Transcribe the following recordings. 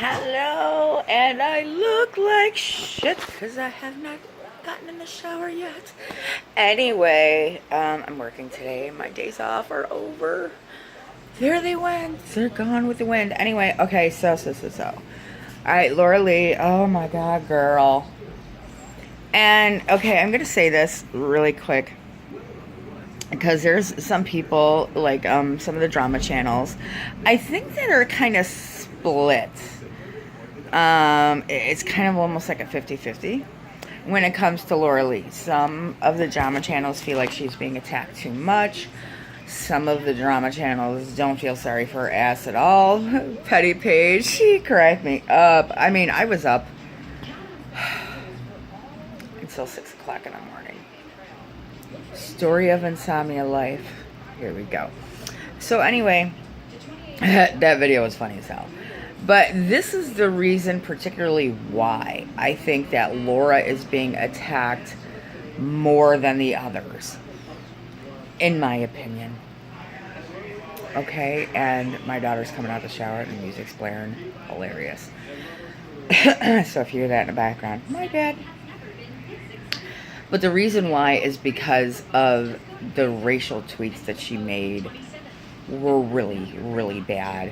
Hello, and I look like shit because I have not gotten in the shower yet. Anyway, I'm working today. My days off are over. There they went. They're gone with the wind. Anyway, okay, so. All right, Laura Lee. Oh my God, girl. And okay, I'm gonna say this really quick because there's some people like some of the drama channels, I think that are kind of split. It's kind of almost like a 50-50 when it comes to Laura Lee. Some of the drama channels feel like she's being attacked too much. Some of the drama channels don't feel sorry for her ass at all. Petty Page, she cracked me up. I mean, I was up until 6 o'clock in the morning. Story of Insomnia Life. Here we go. So anyway, that video was funny as hell. But this is the reason particularly why I think that Laura is being attacked more than the others, in my opinion. Okay, and my daughter's coming out of the shower and the music's blaring. Hilarious. So if you hear that in the background, my bad. But the reason why is because of the racial tweets that she made were really, really bad.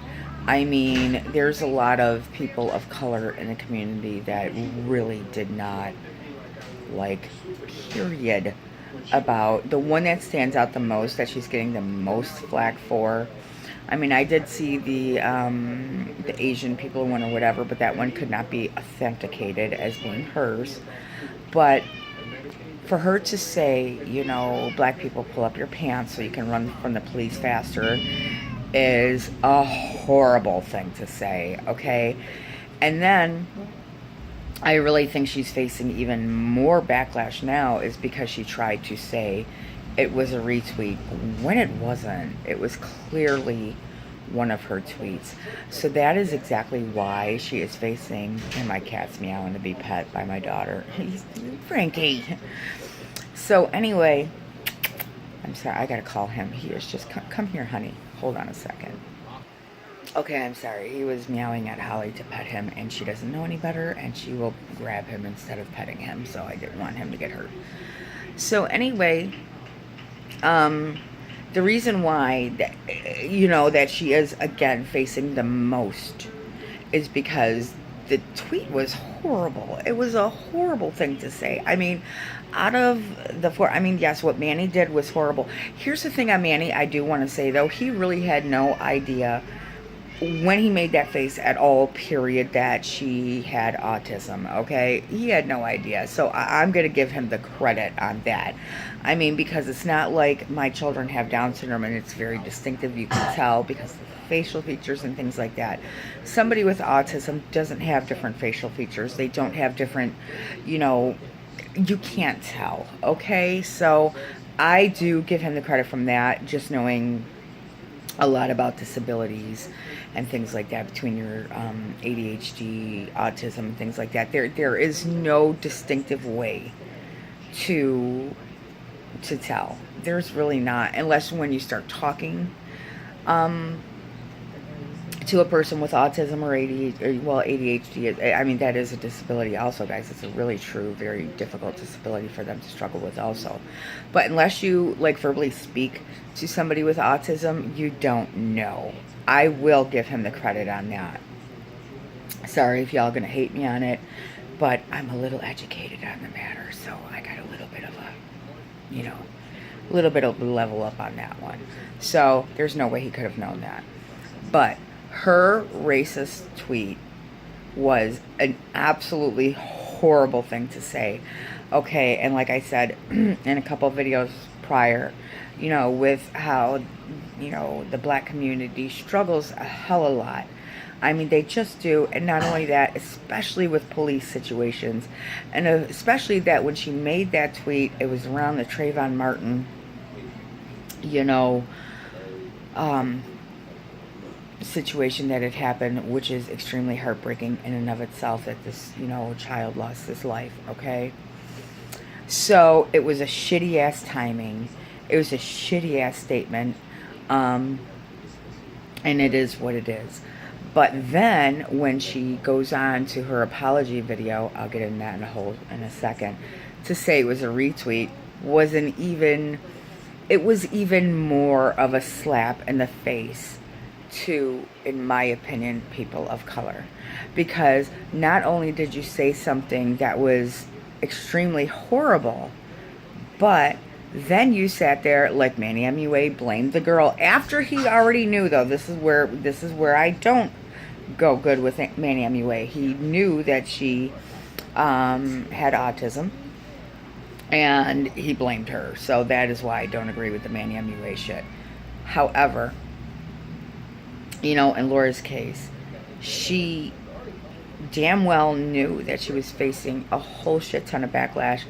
I mean, there's a lot of people of color in the community that really did not like, period, about the one that stands out the most, that she's getting the most flack for. I mean, I did see the Asian people one or whatever, but that one could not be authenticated as being hers. But for her to say, you know, black people, pull up your pants so you can run from the police faster, is a horrible thing to say, okay? And then I really think she's facing even more backlash now is because she tried to say it was a retweet when it wasn't. It was clearly one of her tweets. So that is exactly why she is facing, and my cat's meowing to be pet by my daughter. He's Frankie. So anyway, I'm sorry, I gotta call him. He is just, come here, honey. Hold on a second. Okay, I'm sorry. He was meowing at Holly to pet him, and she doesn't know any better, and she will grab him instead of petting him, so I didn't want him to get hurt. So anyway, the reason why, that, you know, that she is, again, facing the most is because the tweet was horrible. It was a horrible thing to say. I mean, out of the four, I mean, yes, what Manny did was horrible. Here's the thing on Manny, I do want to say, though, he really had no idea when he made that face at all, period, that she had autism, okay? He had no idea. So I'm going to give him the credit on that. I mean, because it's not like my children have Down syndrome and it's very distinctive. You can tell because of the facial features and things like that. Somebody with autism doesn't have different facial features. They don't have different, you know, you can't tell, okay? So I do give him the credit from that, just knowing a lot about disabilities and things like that between your ADHD, autism, things like that. There is no distinctive way to tell. There's really not, unless when you start talking to a person with autism or ADHD, well, ADHD, I mean, that is a disability also, guys. It's a really true, very difficult disability for them to struggle with also. But unless you, like, verbally speak to somebody with autism, you don't know. I will give him the credit on that. Sorry if y'all gonna hate me on it, but I'm a little educated on the matter, so I got a little bit of a, you know, a little bit of a level up on that one. So there's no way he could have known that. But her racist tweet was an absolutely horrible thing to say. Okay, and like I said in a couple of videos prior, you know, with how, you know, the black community struggles a hell of a lot. I mean, they just do. And not only that, especially with police situations. And especially that when she made that tweet, it was around the Trayvon Martin, you know, situation that had happened, which is extremely heartbreaking in and of itself, that this, you know, child lost his life, okay? So it was a shitty ass timing. It was a shitty ass statement. And it is what it is. But then when she goes on to her apology video, I'll get in that in a second, to say it was a retweet, it was even more of a slap in the face to, in my opinion, people of color. Because not only did you say something that was extremely horrible, but then you sat there like Manny MUA blamed the girl after he already knew, though. This is where I don't go good with Manny MUA. He knew that she had autism, and he blamed her. So that is why I don't agree with the Manny MUA shit. However, you know, in Laura's case, she damn well knew that she was facing a whole shit ton of backlash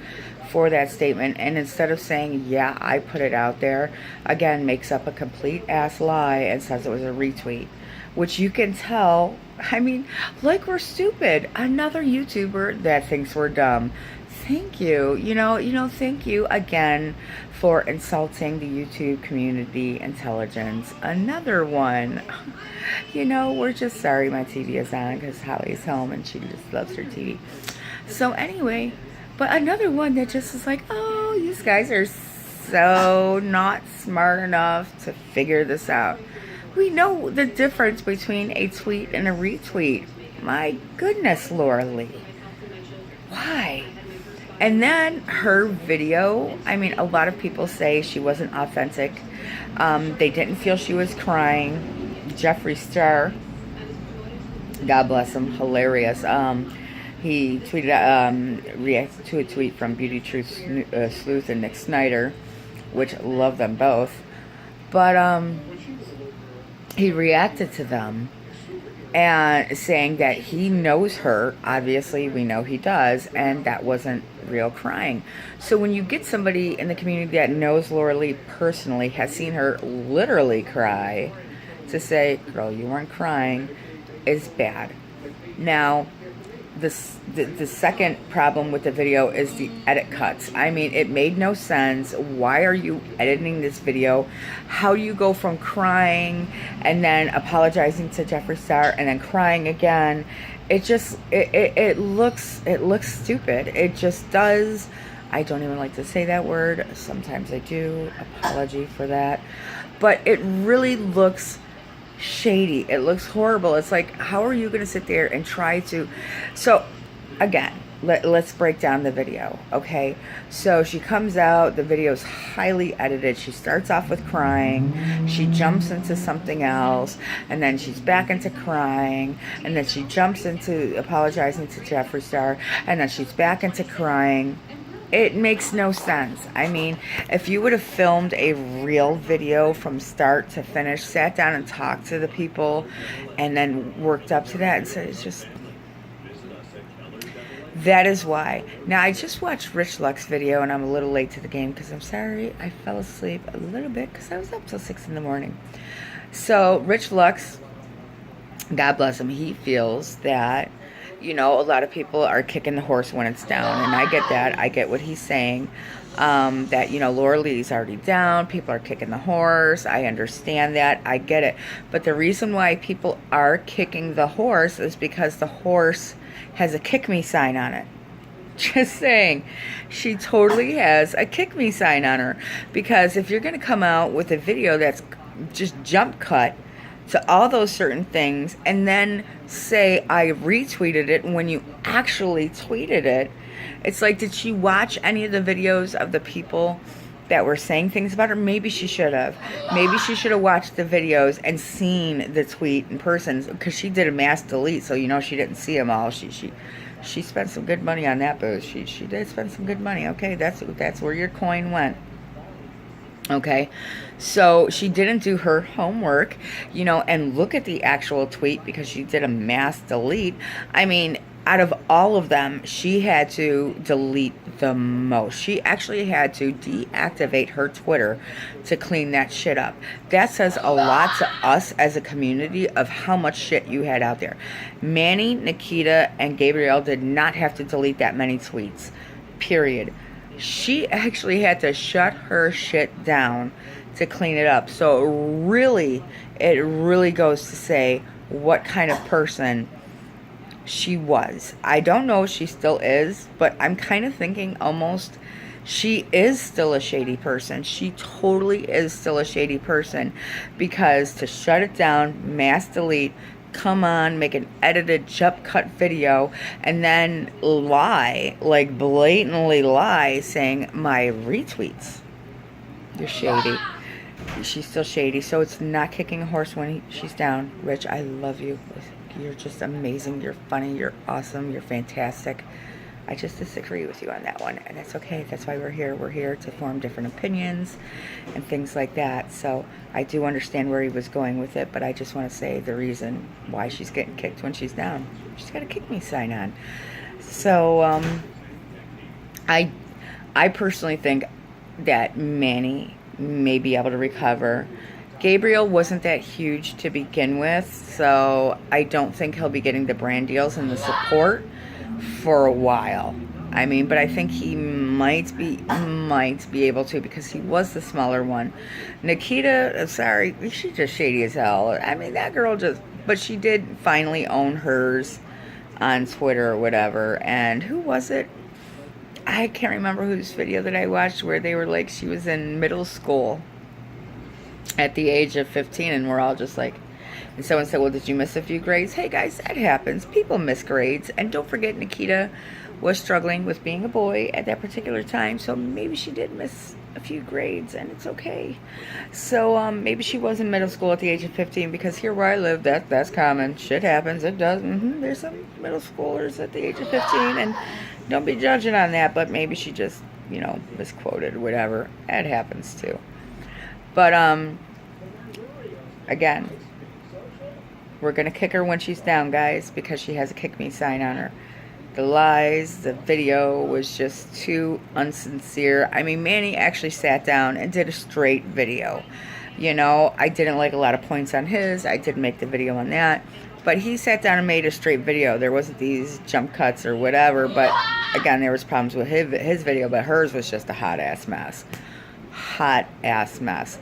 for that statement, and instead of saying, yeah, I put it out there, again, makes up a complete ass lie and says it was a retweet, which you can tell, I mean, like we're stupid. Another YouTuber that thinks we're dumb. Thank you. You know, thank you again for insulting the YouTube community intelligence. Another one. You know, we're just sorry my TV is on because Holly's home and she just loves her TV. So anyway, but another one that just is like, oh, these guys are so not smart enough to figure this out. We know the difference between a tweet and a retweet. My goodness, Laura Lee. Why? And then her video, I mean, a lot of people say she wasn't authentic. They didn't feel she was crying. Jeffree Star, God bless him, hilarious. He tweeted, reacted to a tweet from Beauty Truth Sleuth and Nick Snyder, which love them both. But he reacted to them and saying that he knows her. Obviously, we know he does, and that wasn't real crying. So when you get somebody in the community that knows Laura Lee personally, has seen her literally cry, to say, girl, you weren't crying, is bad. Now, the second problem with the video is the edit cuts. I mean, it made no sense. Why are you editing this video? How do you go from crying and then apologizing to Jeffree Star and then crying again? It just, it looks stupid. It just does. I don't even like to say that word. Sometimes I do. Apology for that. But it really looks shady. It looks horrible. It's like, how are you going to sit there and try to... So again, let's break down the video, okay? So she comes out, the video is highly edited. She starts off with crying, she jumps into something else, and then she's back into crying, and then she jumps into apologizing to Jeffree Star, and then she's back into crying. It makes no sense. I mean, if you would have filmed a real video from start to finish, sat down and talked to the people, and then worked up to that, and so it's just... That is why. Now, I just watched Rich Luck's video, and I'm a little late to the game because I'm sorry I fell asleep a little bit because I was up till 6 in the morning. So, Rich Luck's, God bless him, he feels that, you know, a lot of people are kicking the horse when it's down, and I get that. I get what he's saying, that, you know, Laura Lee's already down, people are kicking the horse. I understand that. I get it. But the reason why people are kicking the horse is because the horse has a kick me sign on it. Just saying. She totally has a kick me sign on her. Because if you're going to come out with a video that's just jump cut to all those certain things and then say I retweeted it when you actually tweeted it, it's like, did she watch any of the videos of the people that were saying things about her? Maybe she should have. Maybe she should have watched the videos and seen the tweet in person, because she did a mass delete, so you know she didn't see them all. She spent some good money on that booth. She did spend some good money. Okay, that's where your coin went. Okay, so she didn't do her homework, you know, and look at the actual tweet, because she did a mass delete. I mean, out of all of them, she had to delete the most. She actually had to deactivate her Twitter to clean that shit up. That says a lot to us as a community of how much shit you had out there. Manny, Nikita, and Gabrielle did not have to delete that many tweets, period. She actually had to shut her shit down to clean it up. So it really goes to say what kind of person she was. I don't know if she still is, but I'm kind of thinking almost she is still a shady person. She totally is still a shady person, because to shut it down, mass delete, come on, make an edited jump cut video, and then lie, like blatantly lie, saying my retweets. You're shady. She's still shady, so it's not kicking a horse when she's down. Rich, I love you. You're just amazing. You're funny. You're awesome. You're fantastic. I just disagree with you on that one, and that's okay. That's why we're here. We're here to form different opinions and things like that. So I do understand where he was going with it, but I just want to say the reason why she's getting kicked when she's down. She's got a kick me sign on. So I personally think that Manny may be able to recover. Gabriel wasn't that huge to begin with, so I don't think he'll be getting the brand deals and the support for a while. I mean, but I think he might be able to, because he was the smaller one. Nikita, sorry, she's just shady as hell. I mean, that girl just, but she did finally own hers on Twitter or whatever. And who was it? I can't remember whose video that I watched where they were like, she was in middle school at the age of 15, and we're all just like, and someone said, well, did you miss a few grades? Hey guys, that happens. People miss grades. And don't forget, Nikita was struggling with being a boy at that particular time, so maybe she did miss a few grades, and it's okay. So maybe she was in middle school at the age of 15, because here where I live, that's common. Shit happens. It does. There's some middle schoolers at the age of 15, and don't be judging on that, but maybe she just, misquoted or whatever. That happens too. But again, we're going to kick her when she's down, guys, because she has a kick me sign on her. The lies, the video was just too unsincere. I mean, Manny actually sat down and did a straight video. I didn't like a lot of points on his. I did make the video on that. But he sat down and made a straight video. There wasn't these jump cuts or whatever. But again, there was problems with his video, but hers was just a hot-ass mess. Hot-ass mess.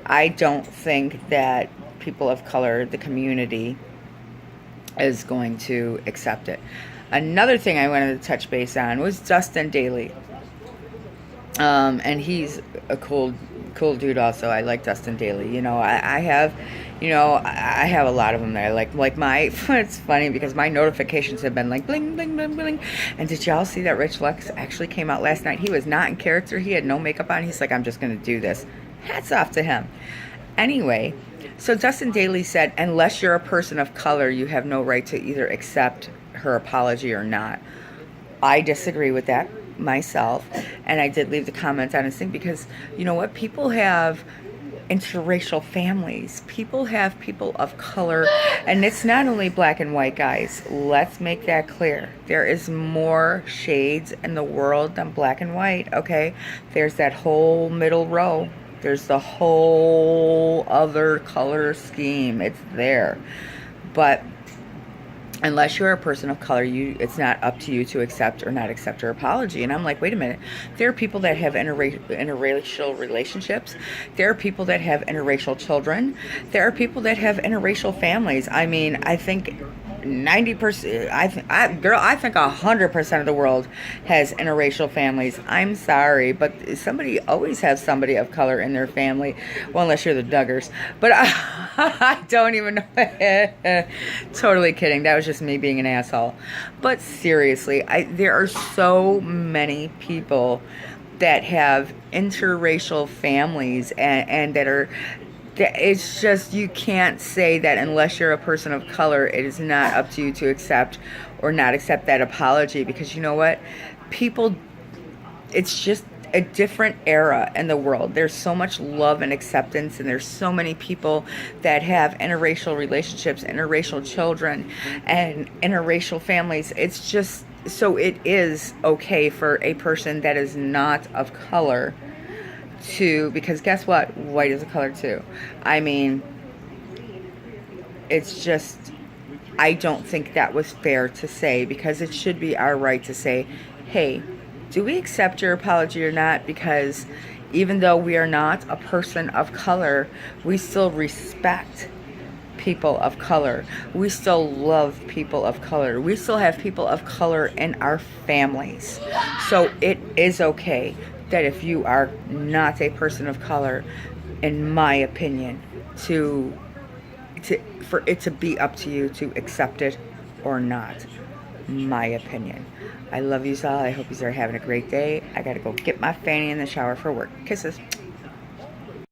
I don't think that people of color, the community, is going to accept it. Another thing I wanted to touch base on was Dustin Daly. And he's a cool dude also. I like Dustin Daly. I have a lot of them that I like. Like it's funny because my notifications have been like bling, bling, bling, bling. And did y'all see that Rich Lex actually came out last night? He was not in character. He had no makeup on. He's like, I'm just going to do this. Hats off to him. Anyway, so Dustin Daly said, unless you're a person of color, you have no right to either accept her apology or not. I disagree with that myself, and I did leave the comments on his thing, because you know what? People have interracial families. People have people of color, and it's not only black and white, guys. Let's make that clear. There is more shades in the world than black and white, okay? There's that whole middle row. There's the whole other color scheme. It's there. But unless you're a person of color, it's not up to you to accept or not accept her apology. And I'm like, wait a minute. There are people that have interracial relationships. There are people that have interracial children. There are people that have interracial families. I mean, I think 90%, I think 100% of the world has interracial families. I'm sorry, but somebody always has somebody of color in their family. Well, unless you're the Duggars. But I don't even know. Totally kidding. That was just me being an asshole. But seriously, there are so many people that have interracial families and that are... It's just, you can't say that unless you're a person of color, it is not up to you to accept or not accept that apology, because you know what? People, it's just a different era in the world. There's so much love and acceptance, and there's so many people that have interracial relationships, interracial children, and interracial families. It's just, so it is okay for a person that is not of color to, because guess what? White is a color too. I mean, it's just, I don't think that was fair to say, because it should be our right to say, hey, do we accept your apology or not? Because even though we are not a person of color, we still respect people of color. We still love people of color. We still have people of color in our families. So it is okay that if you are not a person of color, in my opinion, for it to be up to you to accept it or not. My opinion. I love you all. I hope you are having a great day. I gotta go get my fanny in the shower for work. Kisses.